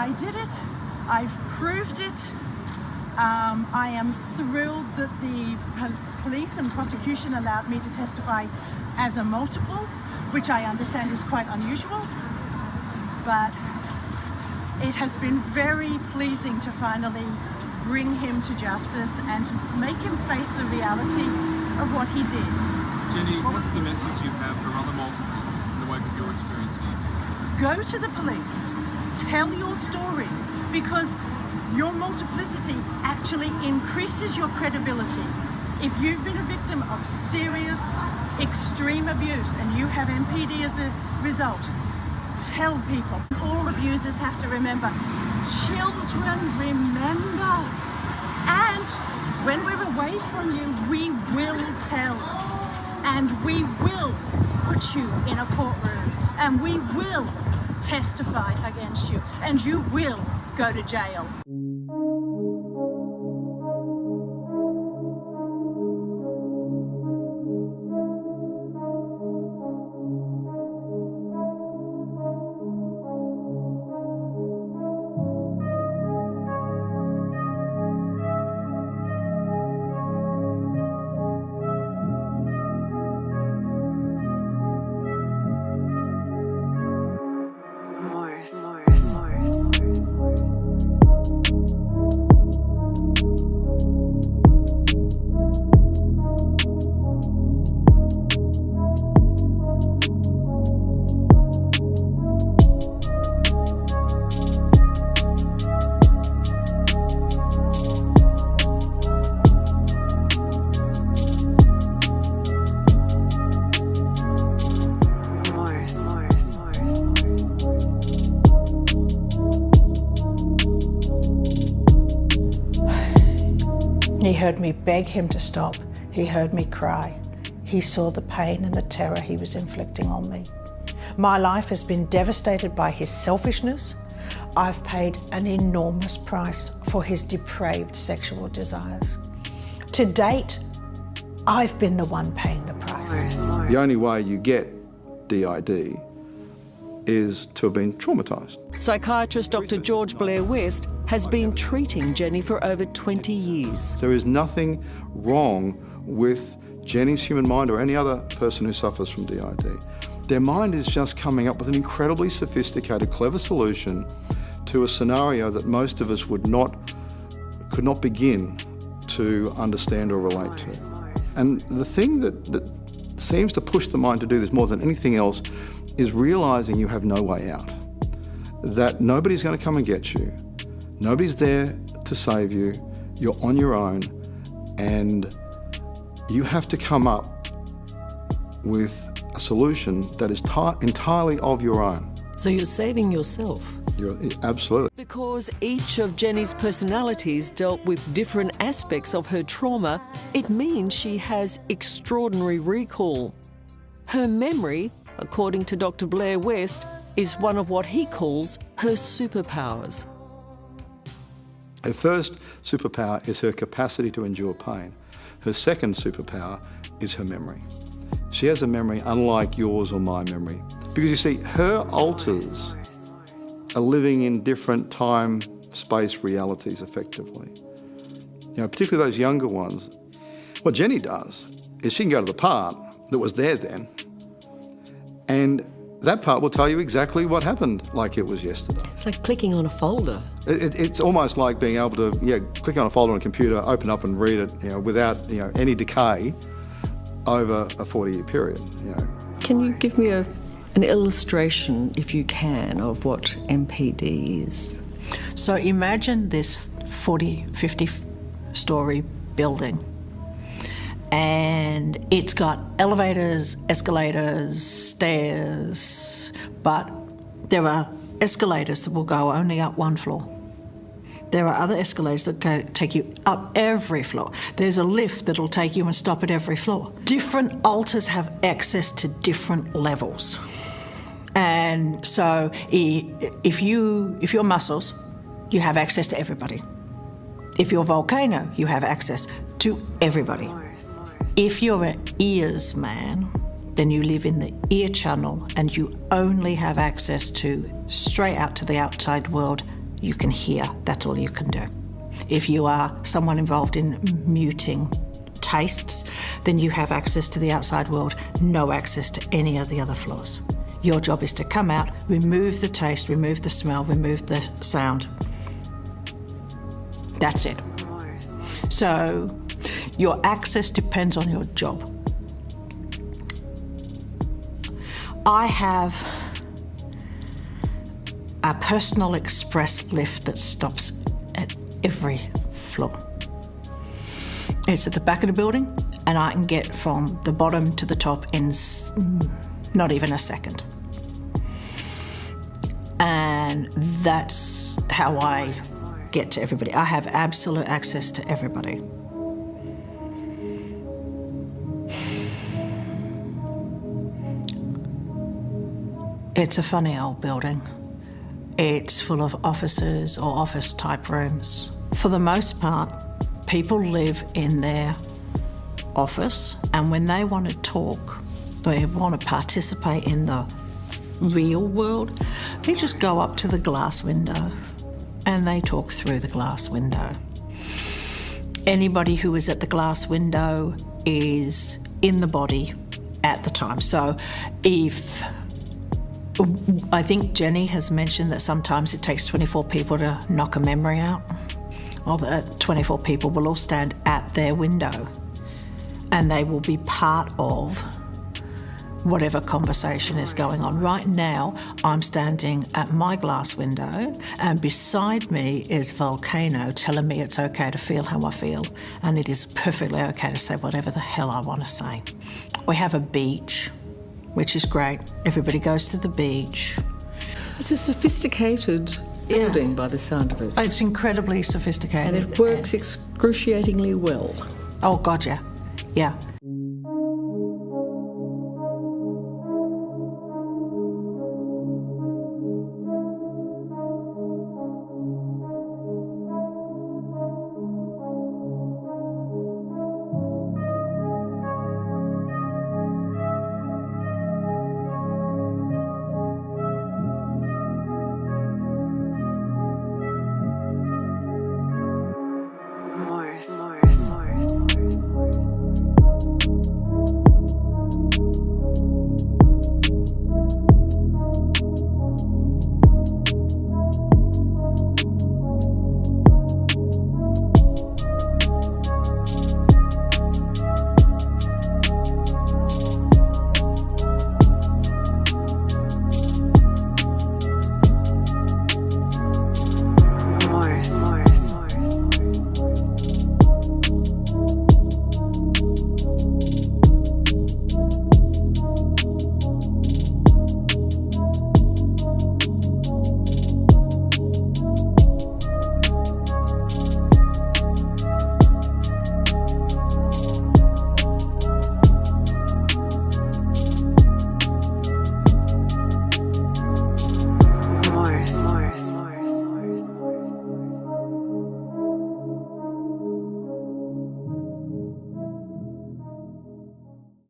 I did it. I've proved it. I am thrilled that the police and prosecution allowed me to testify as a multiple, which I understand is quite unusual. But it has been very pleasing to finally bring him to justice and to make him face the reality of what he did. Jeni, what's the message you have for other multiples in the wake of your experience here? Go to the police, tell your story, because your multiplicity actually increases your credibility. If you've been a victim of serious, extreme abuse and you have MPD as a result, tell people. All abusers have to remember, children remember. And when we're away from you, we will tell. And we will put you in a courtroom. And we will testify against you. And you will go to jail. He heard me beg him to stop. He heard me cry. He saw the pain and the terror he was inflicting on me. My life has been devastated by his selfishness. I've paid an enormous price for his depraved sexual desires. To date, I've been the one paying the price. The only way you get DID is to have been traumatised. Psychiatrist Dr. George Blair West has been treating Jeni for over 20 years. There is nothing wrong with Jeni's human mind or any other person who suffers from DID. Their mind is just coming up with an incredibly sophisticated, clever solution to a scenario that most of us could not begin to understand or relate to. And the thing that seems to push the mind to do this more than anything else is realising you have no way out. That nobody's going to come and get you. Nobody's there to save you. You're on your own, and you have to come up with a solution that is entirely of your own. So you're saving yourself? Absolutely. Because each of Jeni's personalities dealt with different aspects of her trauma, it means she has extraordinary recall. Her memory, according to Dr. Blair West, is one of what he calls her superpowers. Her first superpower is her capacity to endure pain. Her second superpower is her memory. She has a memory unlike yours or my memory. Because you see, her alters are living in different time, space realities effectively. You know, particularly those younger ones. What Jeni does is she can go to the part that was there then, and that part will tell you exactly what happened like it was yesterday. It's like clicking on a folder. It's almost like being able to click on a folder on a computer, open up and read it without any decay over a 40-year period. Can you give me an illustration, if you can, of what MPD is? So imagine this 40, 50-storey building, and it's got elevators, escalators, stairs, but there are escalators that will go only up one floor. There are other escalators that take you up every floor. There's a lift that'll take you and stop at every floor. Different alters have access to different levels. And so if you're muscles, you have access to everybody. If you're volcano, you have access to everybody. If you're an ears man, then you live in the ear channel and you only have access to, straight out to the outside world, you can hear, that's all you can do. If you are someone involved in muting tastes, then you have access to the outside world, no access to any of the other floors. Your job is to come out, remove the taste, remove the smell, remove the sound. That's it. So your access depends on your job. I have a personal express lift that stops at every floor. It's at the back of the building, and I can get from the bottom to the top in not even a second. And that's how I get to everybody. I have absolute access to everybody. It's a funny old building. It's full of offices or office-type rooms. For the most part, people live in their office, and when they want to talk, they want to participate in the real world, they just go up to the glass window and they talk through the glass window. Anybody who is at the glass window is in the body at the time. So if I think Jeni has mentioned that sometimes it takes 24 people to knock a memory out. Well, the 24 people will all stand at their window and they will be part of whatever conversation is going on. Right now, I'm standing at my glass window and beside me is Volcano telling me it's okay to feel how I feel, and it is perfectly okay to say whatever the hell I want to say. We have a beach, which is great. Everybody goes to the beach. It's a sophisticated building by the sound of it. It's incredibly sophisticated. And it works excruciatingly well. Oh, God, yeah. Yeah.